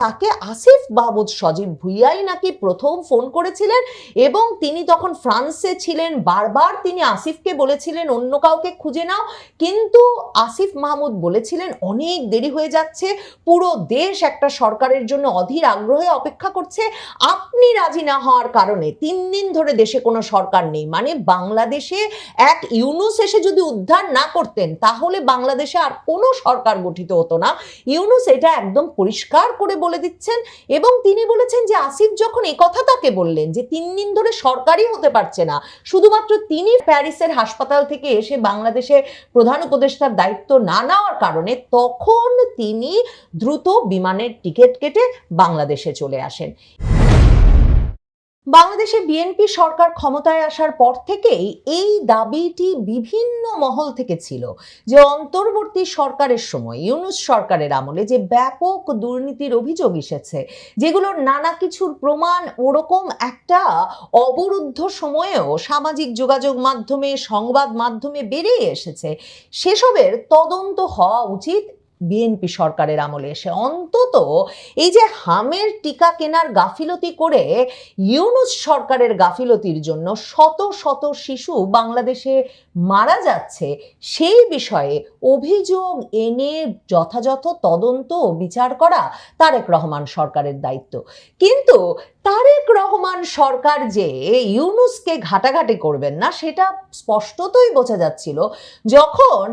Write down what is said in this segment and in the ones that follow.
তাকে আসিফ মাহমুদ সজীব ভুইয়াই নাকি প্রথম ফোন করেছিলেন এবং তিনি তখন ফ্রান্সে ছিলেন। বারবার তিনি আসিফকে বলেছিলেন অন্য কাউকে খুঁজে নাও, কিন্তু আসিফ মাহমুদ বলেছিলেন অনেক দেরি হয়ে যাচ্ছে, পুরো দেশ একটা সরকারের জন্য অধীর আগ্রহে অপেক্ষা করছে, আপনি রাজি না হওয়ার কারণে 3 দিন ধরে দেশে কোনো সরকার নেই। মানে বাংলাদেশে এক ইউনুস এসে যদি উদ্ধার না করতেন তাহলে বাংলাদেশে আর কোনো সরকার গঠিত হতো না। ইউনুস এটা একদম পরিষ্কার করে বলে দিচ্ছেন এবং তিনি বলেছেন যে আসিফ যখন এই কথা তাকে বললেন যে 3 দিন ধরে সরকারই হতে পারছে না, শুধুমাত্র তিনি প্যারিসের হাসপাতাল থেকে এসে বাংলাদেশে প্রধান উপদেষ্টার দায়িত্ব না নেওয়ার কারণে, তখন তিনি দ্রুত বিমানের টিকিট কেটে বাংলাদেশে চলে আসেন। বাংলাদেশে বিএনপি সরকার ক্ষমতায় আসার পর থেকেই এই দাবিটি বিভিন্ন মহল থেকে ছিল যে অন্তর্বর্তী সরকারের সময় ইউনূস সরকারের আমলে যে ব্যাপক দুর্নীতির অভিযোগ এসেছে, যেগুলোর নানা কিছুর প্রমাণ ওরকম একটা অবরুদ্ধ সময়েও সামাজিক যোগাযোগ মাধ্যমে সংবাদ মাধ্যমে বেরিয়ে এসেছে, সেসবের তদন্ত হওয়া উচিত বিএনপি সরকারের আমলে এসে। অন্তত এই যে হামের টিকা কেনার গাফিলতি করে ইউনূস সরকারের গাফিলতির জন্য শত শত শিশু বাংলাদেশে মারা যাচ্ছে, সেই বিষয়ে অভিযোগ এনে যথাযথ তদন্ত ও বিচার করা তারেক রহমান সরকারের দায়িত্ব। কিন্তু তারেক রহমান সরকার যে ইউনূসকে ঘাটাঘাটি করবেন না সেটা স্পষ্টতই বোঝা যাচ্ছিল যখন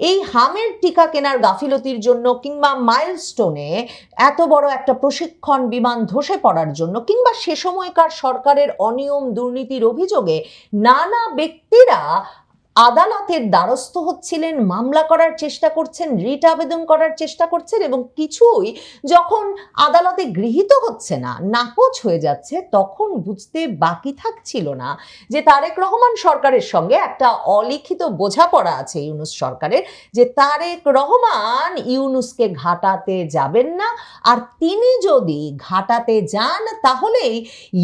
এই হামের টিকা কেনার গাফিলতির জন্য কিংবা মাইলস্টোনে এত বড় একটা প্রশিক্ষণ বিমান ধসে পড়ার জন্য কিংবা সে সময়কার সরকারের অনিয়ম দুর্নীতির অভিযোগে নানা ব্যক্তিরা আদালতের দ্বারস্থ হচ্ছিলেন, মামলা করার চেষ্টা করছেন, রিট আবেদন করার চেষ্টা করছেন এবং কিছুই যখন আদালতে গৃহীত হচ্ছে না, নাকচ হয়ে যাচ্ছে, তখন বুঝতে বাকি থাকছিল না যে তারেক রহমান সরকারের সঙ্গে একটা অলিখিত বোঝাপড়া আছে ইউনূস সরকারের, যে তারেক রহমান ইউনূসকে ঘাটাতে যাবেন না, আর তিনি যদি ঘাটাতে যান তাহলেই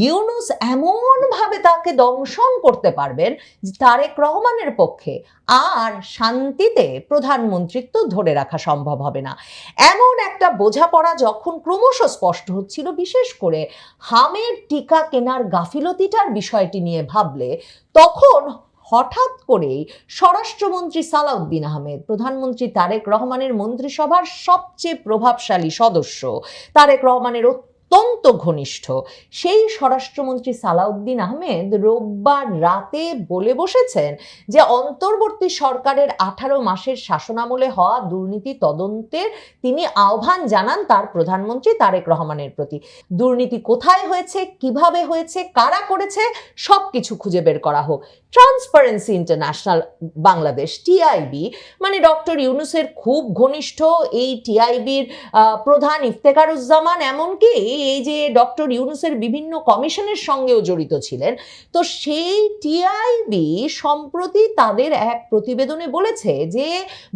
ইউনূস এমনভাবে তাকে দংশন করতে পারবেন যে তারেক রহমানের পক্ষে আর শান্তিতে প্রধানমন্ত্রিত্ব ধরে রাখা সম্ভব হবে না। এমন একটা বোঝাপড়া যখন ক্রমশ স্পষ্ট হচ্ছিল, বিশেষ করে হামের টিকা কেনার গাফিলতিটার বিষয়টি নিয়ে ভাবলে, তখন হঠাৎ করেই স্বরাষ্ট্রমন্ত্রী সালাউদ্দিন আহমেদ, প্রধানমন্ত্রী তারেক রহমানের মন্ত্রিসভার সবচেয়ে প্রভাবশালী সদস্য, তারেক রহমানের অত্যন্ত ঘনিষ্ঠ সেই স্বরাষ্ট্রমন্ত্রী সালাউদ্দিন আহমেদ রোববার রাতে বলে বসেছেন যে অন্তর্বর্তী সরকারের 18 মাসের শাসনামলে হওয়া দুর্নীতি তদন্তের তিনি আহ্বান জানান তার প্রধানমন্ত্রী তারেক রহমানের প্রতি। দুর্নীতি কোথায় হয়েছে, কিভাবে হয়েছে, কারা করেছে, সবকিছু খুঁজে বের করা হোক। ট্রান্সপারেন্সি ইন্টারন্যাশনাল বাংলাদেশ, টিআইবি, মানে ডক্টর ইউনূসের খুব ঘনিষ্ঠ এই টিআইবির প্রধান ইফতেখারুজ্জামান এমনকি এই যে ডক্টর ইউনূসের বিভিন্ন কমিশনের সঙ্গেও জড়িত ছিলেন। তো সেই টিআইবি সম্প্রতি তাদের এক প্রতিবেদনে বলেছে যে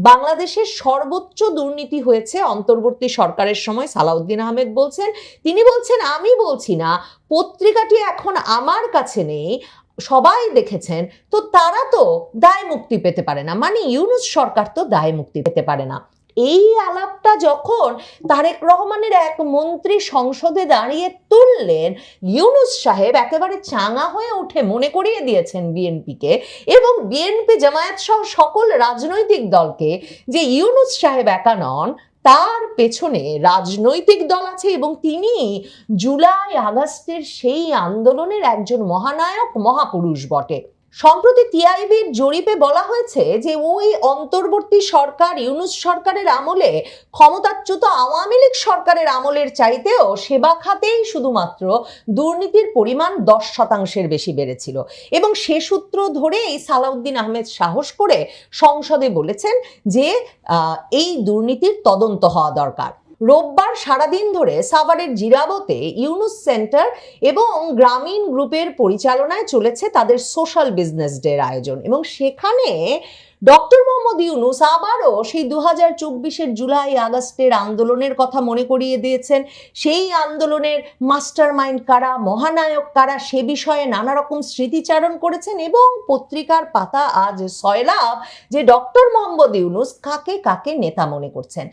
বাংলাদেশের সর্বোচ্চ দুর্নীতি হয়েছে অন্তর্বর্তী সরকারের সময়। সালাউদ্দিন আহমেদ বলছেন, তিনি বলছেন আমি বলছি না, পত্রিকাটি এখন আমার কাছে নেই, সবাই দেখেছেন, তো তারা তো দায় মুক্তি পেতে পারে না, মানে ইউনূস সরকার তো দায় মুক্তি পেতে পারে না। এই আলাপটা যখন তারেক রহমানের এক মন্ত্রী সংসদে দাঁড়িয়ে তুললেন, ইউনূস সাহেব একেবারে চাঙা হয়ে উঠে মনে করিয়ে দিয়েছেন বিএনপিকে এবং বিএনপি জামায়াত সহ সকল রাজনৈতিক দলকে যে ইউনূস সাহেব একা নন, তার পেছনে রাজনৈতিক দল আছে এবং তিনি জুলাই আগস্টের সেই আন্দোলনের একজন মহানায়ক, মহাপুরুষ বটে। সম্প্রতি টিআইবির জরিপে বলা হয়েছে যে ওই অন্তর্বর্তী সরকার ইউনূস সরকারের আমলে ক্ষমতাচ্যুত আওয়ামী লীগ সরকারের আমলের চাইতেও সেবা খাতেই শুধুমাত্র দুর্নীতির পরিমাণ 10% বেশি বেড়েছিল এবং সে সূত্র ধরে এই সালাউদ্দিন আহমেদ সাহস করে সংসদে বলেছেন যে এই দুর্নীতির তদন্ত হওয়া দরকার। রোববার সারাদিন ধরে সাভারের জিরাবতে ইউনূস সেন্টার এবং গ্রামীণ গ্রুপের পরিচালনায় চলেছে তাদের সোশ্যাল বিজনেস ডের আয়োজন এবং সেখানে ডক্টর মোহাম্মদ ইউনূস আবারও সেই 2024-এর জুলাই আগস্টের আন্দোলনের কথা মনে করিয়ে দিয়েছেন। সেই আন্দোলনের মাস্টার মাইন্ড কারা, মহানায়ক কারা, সে বিষয়ে নানা রকম স্মৃতিচারণ করেছেন এবং পত্রিকার পাতা আজ সয়লাভ যে ডক্টর মোহাম্মদ ইউনূস কাকে কাকে নেতা মনে করছেন।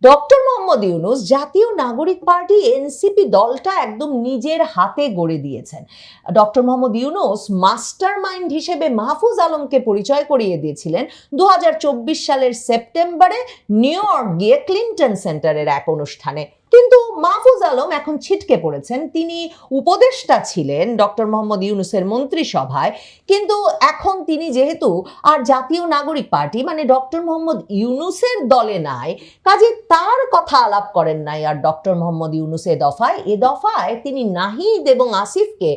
ডক্টর মোহাম্মদ ইউনূস জাতীয় নাগরিক পার্টি এনসিপি দলটা একদম নিজের হাতে গড়ে দিয়েছেন। Doctor Mohammad Yunus master mind হিসেবে মাহফুজ আলমকে পরিচয় করিয়ে দিয়েছিলেন 2024 সালের সেপ্টেম্বরে নিউ ইয়র্ক গিয়ে ক্লিন্টন সেন্টারের এক অনুষ্ঠানে। কিন্তু মাহফুজ আলম এখন ছিটকে পড়েছেন। তিনি উপদেষ্টা ছিলেন ডক্টর মোহাম্মদ ইউনূসের মন্ত্রিসভায়, কিন্তু এখন তিনি যেহেতু আর জাতীয় নাগরিক পার্টি মানে ডক্টর মোহাম্মদ ইউনূসের দলে নাই, কাজে তার কথা আলাপ করেন নাই আর ডক্টর মোহাম্মদ ইউনূস এ দফায় তিনি নাহিদ এবং আসিফকে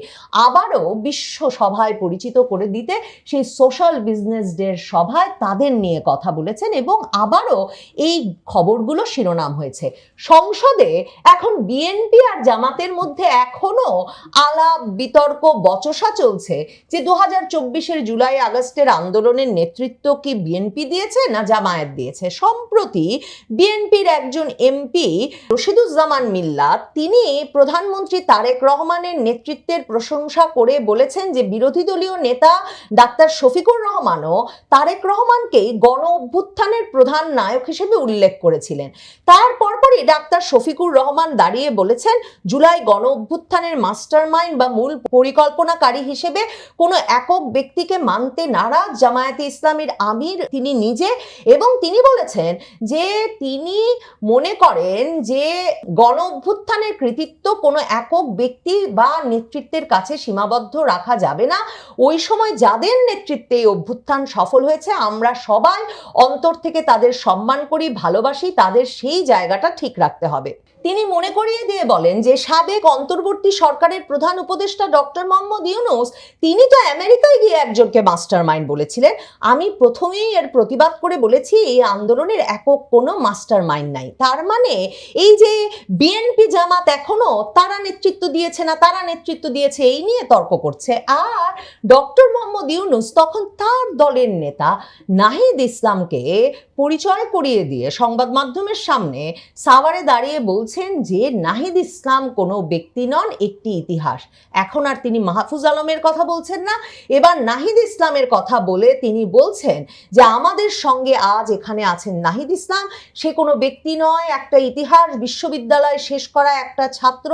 আবারও বিশ্ব সভায় পরিচিত করে দিতে সেই সোশ্যাল বিজনেস ডের সভায় তাদের নিয়ে কথা বলেছেন এবং আবারও এই খবরগুলো শিরোনাম হয়েছে। সংসদে এখন বিএনপি আর জামাতের মধ্যে এখনো আলাপ বিতর্ক বচসা চলছে যে 2024-এর জুলাই আগস্টের আন্দোলনের নেতৃত্ব কি বিএনপি দিয়েছে না জামায়াত দিয়েছে। সম্প্রতি বিএনপির একজন এমপি রশিদুজ্জামান মিল্লাত তিনি প্রধানমন্ত্রী তারেক রহমানের নেতৃত্বের প্রশংসা করে বলেছেন যে বিরোধী দলীয় নেতা ডাক্তার শফিকুর রহমানও তারেক রহমানকেই গণ অভ্যুত্থানের প্রধান নায়ক হিসেবে উল্লেখ করেছিলেন। তার পরপরই ডাক্তার শফিকুর রহমান দাঁড়িয়ে বলেছেন জুলাই গণ অভ্যুত্থানের মাস্টারমাইন্ড বা মূল পরিকল্পনাকারী হিসেবে কোনো একক ব্যক্তিকে মানতে নারাজ জামায়াতে ইসলামীর আমির তিনি নিজে, এবং তিনি বলেছেন যে তিনি মনে করেন যে গণ অভ্যুত্থানের কৃতিত্ব কোনো একক ব্যক্তি বা নেতৃত্বের কাছে সীমাবদ্ধ রাখা যাবে না। ওই সময় যাদের নেতৃত্বে এই অভ্যুত্থান সফল হয়েছে আমরা সবাই অন্তর থেকে তাদের সম্মান করি, ভালোবাসি, তাদের সেই জায়গাটা ঠিক রাখতে হবে। তিনি মনে করিয়ে দিয়ে বলেন যে সাবেক অন্তর্বর্তী সরকারের প্রধান উপদেষ্টা ডক্টর মোহাম্মদ ইউনূস তিনি তো আমেরিকায় গিয়ে একজনকে মাস্টার মাইন্ড বলেছিলেন। আমি প্রথমেই এর প্রতিবাদ করে বলেছি এই আন্দোলনের একক কোনো মাস্টার মাইন্ড নাই। তার মানে এই যে বিএনপি জামাত এখনো তারা নেতৃত্ব দিয়েছে না তারা নেতৃত্ব দিয়েছে এই নিয়ে তর্ক করছে, আর ডক্টর মোহাম্মদ ইউনূস তখন তার দলের নেতা নাহিদ ইসলামকে পরিচয় করিয়ে দিয়ে সংবাদ মাধ্যমের সামনে সাভারে দাঁড়িয়ে বলছেন যে নাহিদ ইসলাম কোনো ব্যক্তি নন, একটি ইতিহাস। এখন আর তিনি মাহফুজ আলমের কথা বলছেন না, এবার নাহিদ ইসলামের কথা বলে তিনি বলছেন যে আমাদের সঙ্গে আজ এখানে আছেন নাহিদ ইসলাম, সে কোনো ব্যক্তি নয়, একটা ইতিহাস, বিশ্ববিদ্যালয় শেষ করা একটা ছাত্র,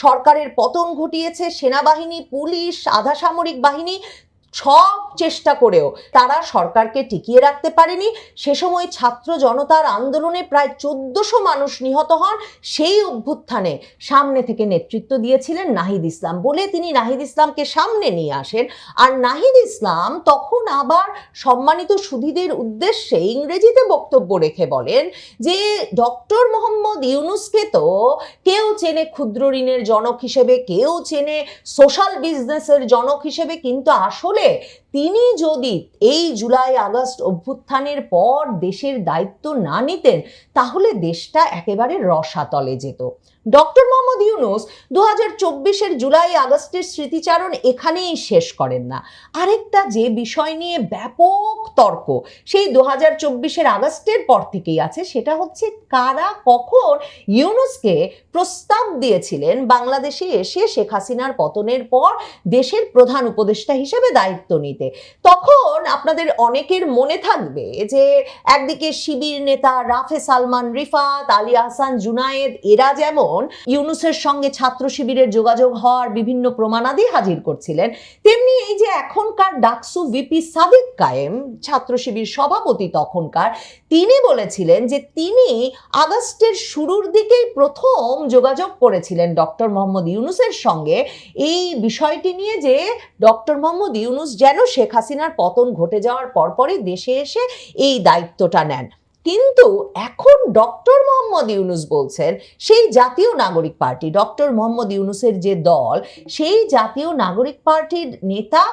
সরকারের পতন ঘটিয়েছে, সেনাবাহিনী, পুলিশ, আধা সামরিক বাহিনী সব চেষ্টা করেও তারা সরকারকে টিকিয়ে রাখতে পারেনি। সে সময় ছাত্র জনতার আন্দোলনে প্রায় 1400 মানুষ নিহত হন, সেই অভ্যুত্থানে সামনে থেকে নেতৃত্ব দিয়েছিলেন নাহিদ ইসলাম বলে তিনি নাহিদ ইসলামকে সামনে নিয়ে আসেন। আর নাহিদ ইসলাম তখন আবার সম্মানিত সুধীদের উদ্দেশ্যে ইংরেজিতে বক্তব্য রেখে বলেন যে ডক্টর মোহাম্মদ ইউনূসকে তো কেউ চেনে ক্ষুদ্র ঋণের জনক হিসেবে, কেউ চেনে সোশ্যাল বিজনেসের জনক হিসেবে, কিন্তু আসলে তিনি যদি এই জুলাই আগস্ট অভ্যুত্থানের পর দেশের দায়িত্ব না নিতেন তাহলে দেশটা একেবারে রসাতলে যেত। ডক্টর মোহাম্মদ ইউনূস 2024-এর জুলাই আগস্টের স্মৃতিচারণ এখানেই শেষ করেন না। আরেকটা যে বিষয় নিয়ে ব্যাপক তর্ক সেই 2024-এর আগস্টের পর থেকেই আছে, সেটা হচ্ছে কারা কখন ইউনূসকে প্রস্তাব দিয়েছিলেন বাংলাদেশে এসে শেখ হাসিনার পতনের পর দেশের প্রধান উপদেষ্টা হিসেবে দায়িত্ব নিতে। তখন আপনাদের অনেকের মনে থাকবে যে একদিকে শিবির নেতা রাফে সালমান রিফাত, আলী আহসান জুনায়েদ এরা যেমন ইউনূসের সঙ্গে ছাত্র শিবিরের যোগাযোগ হওয়ার বিভিন্ন প্রমাণাদি হাজির করছিলেন, তেমনি এই যে এখনকার ডাকসু ভিপি সাদিক কায়েম ছাত্র শিবির সভাপতি তখনকার, তিনি বলেছিলেন যে তিনি আগস্টের শুরুর দিকেই প্রথম যোগাযোগ করেছিলেন ডক্টর মোহাম্মদ ইউনূসের সঙ্গে এই বিষয়টি নিয়ে যে ডক্টর মোহাম্মদ ইউনূস যেন শেখ হাসিনার পতন ঘটে যাওয়ার পরপরই দেশে এসে এই দায়িত্বটা নেন। কিন্তু এখন ডক্টর মোহাম্মদ ইউনূস বলছেন সেই জাতীয় নাগরিক পার্টি, ডক্টর মোহাম্মদ ইউনূসের যে দল, সেই জাতীয় নাগরিক পার্টির নেতা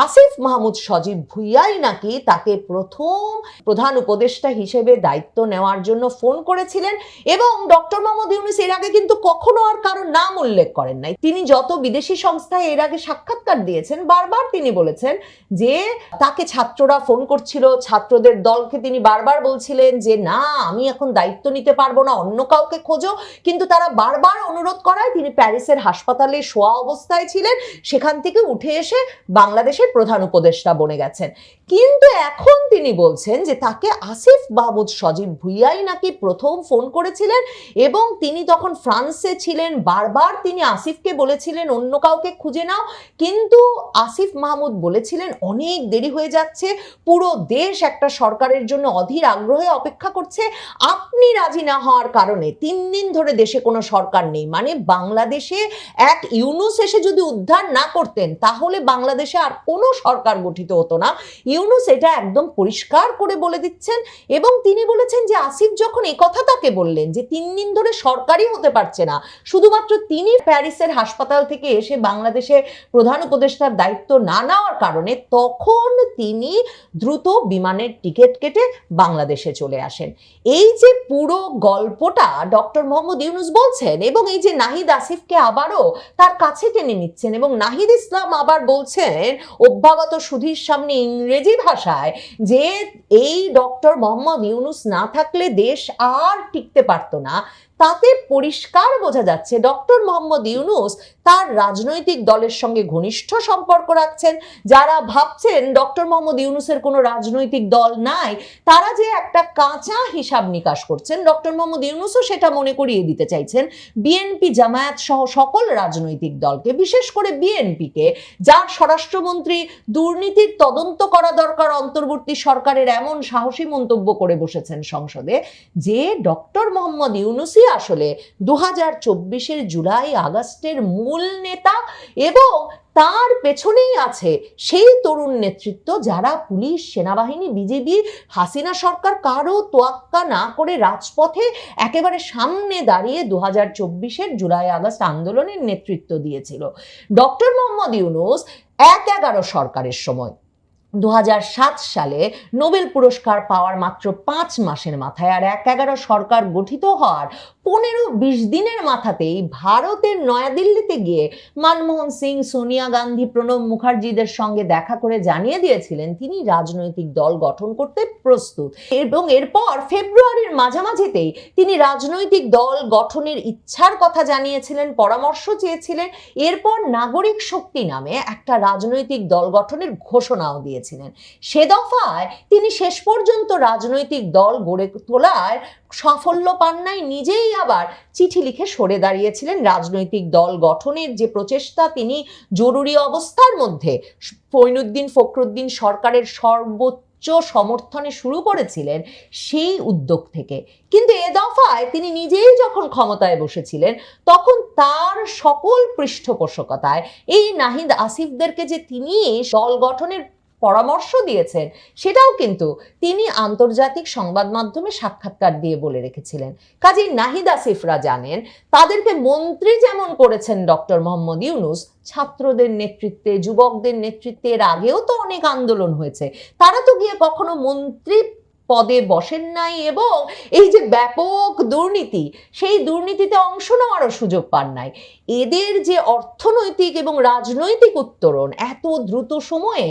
আসিফ মাহমুদ সজীব ভুইয়াই নাকি তাকে প্রথম প্রধান উপদেষ্টা হিসেবে দায়িত্ব নেওয়ার জন্য ফোন করেছিলেন। এবং ডক্টর মোহাম্মদ ইউনূস এর আগে কিন্তু কখনো আর কারোর নাম উল্লেখ করেন নাই। তিনি যত বিদেশি সংস্থায় এর আগে সাক্ষাৎকার দিয়েছেন, বারবার তিনি বলেছেন যে তাকে ছাত্ররা ফোন করছিল, ছাত্রদের দলকে তিনি বারবার বলছিলেন যে না, আমি এখন দায়িত্ব নিতে পারবো না, অন্য কাউকে খোঁজো। কিন্তু তারা বারবার অনুরোধ করায় তিনি প্যারিসের হাসপাতালে শোয়া অবস্থায় ছিলেন, সেখান থেকে উঠে এসে বাংলাদেশের প্রধান উপদেষ্টা বনে গেছেন। কিন্তু এখন তিনি বলছেন যে তাকে আসিফ মাহমুদ সজীব ভুইয়াই নাকি প্রথম ফোন করেছিলেন এবং তিনি তখন ফ্রান্সে ছিলেন। বারবার তিনি আসিফকে বলেছিলেন অন্য কাউকে খুঁজে নাও, কিন্তু আসিফ মাহমুদ বলেছিলেন অনেক দেরি হয়ে যাচ্ছে, পুরো দেশ একটা সরকারের জন্য অধীর আগ্রহে অপেক্ষা করছে, আপনি রাজি না হওয়ার কারণে 3 দিন ধরে দেশে কোনো সরকার নেই। মানে বাংলাদেশে এক ইউনূস এসে যদি উদ্ধার না করতেন তাহলে বাংলাদেশে আর কোনো সরকার গঠিত হতো না। ইউনূস এটা একদম পরিষ্কার করে বলে দিচ্ছেন। এবং তিনি বলেছেন যে আসিফ যখন এই কথা তাকে বললেন যে 3 দিন ধরে সরকারই হতে পারছে না, শুধুমাত্র তিনি প্যারিসের হাসপাতাল থেকে এসে বাংলাদেশে প্রধান উপদেষ্টার দায়িত্ব না নেওয়ার কারণে, তখন তিনি দ্রুত বিমানের টিকিট কেটে বাংলাদেশে চলে আসেন। এই যে পুরো গল্পটা ডক্টর মোহাম্মদ ইউনূস বলছেন এবং এই যে নাহিদ আসিফকে আবারও তার কাছে টেনে নিচ্ছেন এবং নাহিদ ইসলাম আবার বলছেন অভ্যাগত সুধীর সামনে ইংরেজি ভাষায় যে এই ডক্টর মোহাম্মদ ইউনূস না থাকলে দেশ আর টিকতে পারতো না, তাতে পরিষ্কার বোঝা যাচ্ছে ডক্টর মোহাম্মদ ইউনূস তার রাজনৈতিক দলের সঙ্গে ঘনিষ্ঠ সম্পর্ক রাখছেন। যারা ভাবছেন ডক্টর মোহাম্মদ ইউনূসের কোনো রাজনৈতিক দল নাই, তারা যে একটা কাঁচা হিসাব নিকাশ করছেন, ডক্টর মোহাম্মদ ইউনূসও সেটা মনে করিয়ে দিতে চাইছেন বিএনপি, জামায়াত সহ সকল রাজনৈতিক দলকে, বিশেষ করে বিএনপিকে, যার স্বরাষ্ট্রমন্ত্রী দুর্নীতির তদন্ত করা দরকার অন্তর্বর্তী সরকারের এমন সাহসী মন্তব্য করে বসেছেন সংসদে যে ডক্টর মোহাম্মদ ইউনূসই আসলে 2024-এর জুলাই আগস্টের মূল নেতা এবং তার পেছনেই আছে সেই তরুণ নেতৃত্ব যারা পুলিশ, সেনাবাহিনী, বিজেপি, হাসিনা সরকার কারো তোয়াক্কা না করে রাজপথে একেবারে সামনে দাঁড়িয়ে 2024-এর জুলাই আগস্ট আন্দোলনের নেতৃত্ব দিয়েছিল। ডক্টর মোহাম্মদ ইউনূস 1-11 সরকারের সময় 2007 সালে নোবেল পুরস্কার পাওয়ার মাত্র 5 মাসের মাথায় আর 1-11 সরকার গঠিত হওয়ার 15-20 দিনের মাথাতেই ভারতের নয়াদিল্লিতে গিয়ে মনমোহন সিং, সোনিয়া গান্ধী, প্রণব মুখার্জিদের সঙ্গে দেখা করে জানিয়ে দিয়েছিলেন তিনি রাজনৈতিক দল গঠন করতে প্রস্তুত। এবং এরপর ফেব্রুয়ারির মাঝামাঝিতেই তিনি রাজনৈতিক দল গঠনের ইচ্ছার কথা জানিয়েছিলেন, পরামর্শ চেয়েছিলেন। এরপর নাগরিক শক্তি নামে একটা রাজনৈতিক দল গঠনের ঘোষণাও দিয়েছিলেন। সে দফায় তিনি শেষ পর্যন্ত রাজনৈতিক দল গড়ে তোলায় সাফল্য পান নাই, নিজেই আবার চিঠি লিখে সরে দাঁড়িয়েছিলেন। রাজনৈতিক দল গঠনের যে প্রচেষ্টা তিনি জরুরি অবস্থার মধ্যে মঈনুদ্দিন ফখরুদ্দিন সরকারের সর্বোচ্চ সমর্থনে শুরু করেছিলেন সেই উদ্যোগ থেকে। কিন্তু এ দফায় তিনি নিজেই যখন ক্ষমতায় বসেছিলেন তখন তার সকল পৃষ্ঠপোষকতায় এই নাহিদ আসিফদেরকে যে তিনি দল গঠনের পরামর্শ দিয়েছেন সেটাও কিন্তু তিনি আন্তর্জাতিক সংবাদ মাধ্যমে সাক্ষাৎকার দিয়ে বলে রেখেছিলেন। কাজেই নাহিদ আসিফরা জানেন তাদেরকে মন্ত্রী যেমন করেছেন ডক্টর মোহাম্মদ ইউনূস, ছাত্রদের নেতৃত্বে, যুবকদের নেতৃত্বে এর আগেও তো অনেক আন্দোলন হয়েছে, তারা তো গিয়ে কখনো মন্ত্রী পদে বসেন নাই এবং এই যে ব্যাপক দুর্নীতি, সেই দুর্নীতিতে অংশ নেওয়ারও সুযোগ পান নাই। এদের যে অর্থনৈতিক এবং রাজনৈতিক উত্তরণ এত দ্রুত সময়ে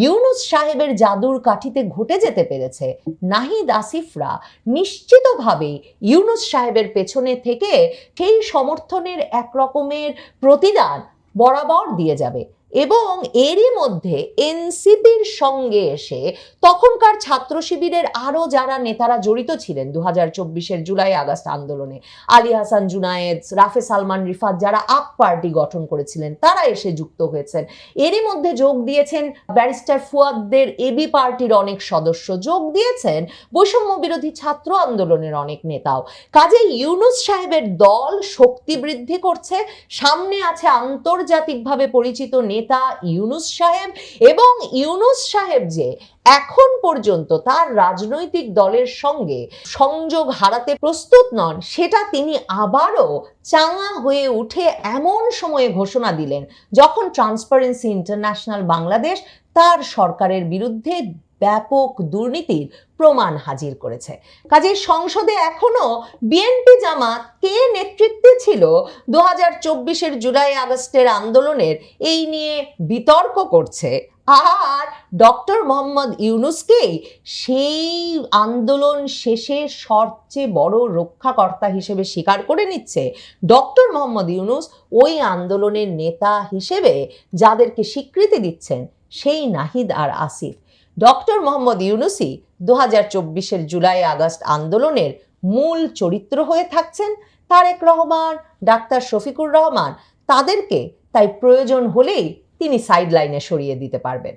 ইউনূস সাহেবের জাদুর কাঠিতে ঘটে যেতে পেরেছে, নাহিদ আসিফরা নিশ্চিতভাবেই ইউনূস সাহেবের পেছনে থেকে সেই সমর্থনের এক রকমের প্রতিদান বরাবর দিয়ে যাবে। এবং এরই মধ্যে এনসিপির সঙ্গে এসে তখনকার ছাত্র শিবিরের আরো যারা নেতারা জড়িত ছিলেন 2024-এর জুলাই আগস্ট আন্দোলনে, আলী হাসান জুনায়েদ, রাফে সালমান রিফাত, যারা আপ পার্টি গঠন করেছিলেন তারা এসে যুক্ত হয়েছেন। এরই মধ্যে যোগ দিয়েছেন ব্যারিস্টার ফুয়াদদের এবি পার্টির অনেক সদস্য, যোগ দিয়েছেন বৈষম্য বিরোধী ছাত্র আন্দোলনের অনেক নেতাও। কাজে ইউনূস সাহেবের দল শক্তি বৃদ্ধি করছে, সামনে আছে আন্তর্জাতিকভাবে পরিচিত নেতা নেতা ইউনূস সাহেব, এবং ইউনূস সাহেব যে এখন পর্যন্ত তার রাজনৈতিক দলের সঙ্গে সংযোগ হারাতে প্রস্তুত নন, সেটা তিনি আবারও চাঙা হয়ে উঠে এমন সময়ে ঘোষণা দিলেন যখন ট্রান্সপারেন্সি ইন্টারন্যাশনাল বাংলাদেশ তার সরকারের বিরুদ্ধে ব্যাপক দুর্নীতির প্রমাণ হাজির করেছে। কাজেই সংসদে এখনো বিএনপি জামাত কে নেতৃত্বে ছিল 2024-এর জুলাই আগস্টের আন্দোলনের এই নিয়ে বিতর্ক করছে, আর ডক্টর মোহাম্মদ ইউনূসকেই সেই আন্দোলন শেষে সবচেয়ে বড় রক্ষাকর্তা হিসেবে স্বীকার করে নিচ্ছে। ডক্টর মোহাম্মদ ইউনূস ওই আন্দোলনের নেতা হিসেবে যাদেরকে স্বীকৃতি দিচ্ছেন সেই নাহিদ আর আসিফ। ডক্টর মোহাম্মদ ইউনূসই 2024-এর জুলাই আগস্ট আন্দোলনের মূল চরিত্র হয়ে থাকছেন। তারেক রহমান, ডাক্তার শফিকুর রহমান তাদেরকে তাই প্রয়োজন হলেই তিনি সাইডলাইনে সরিয়ে দিতে পারবেন।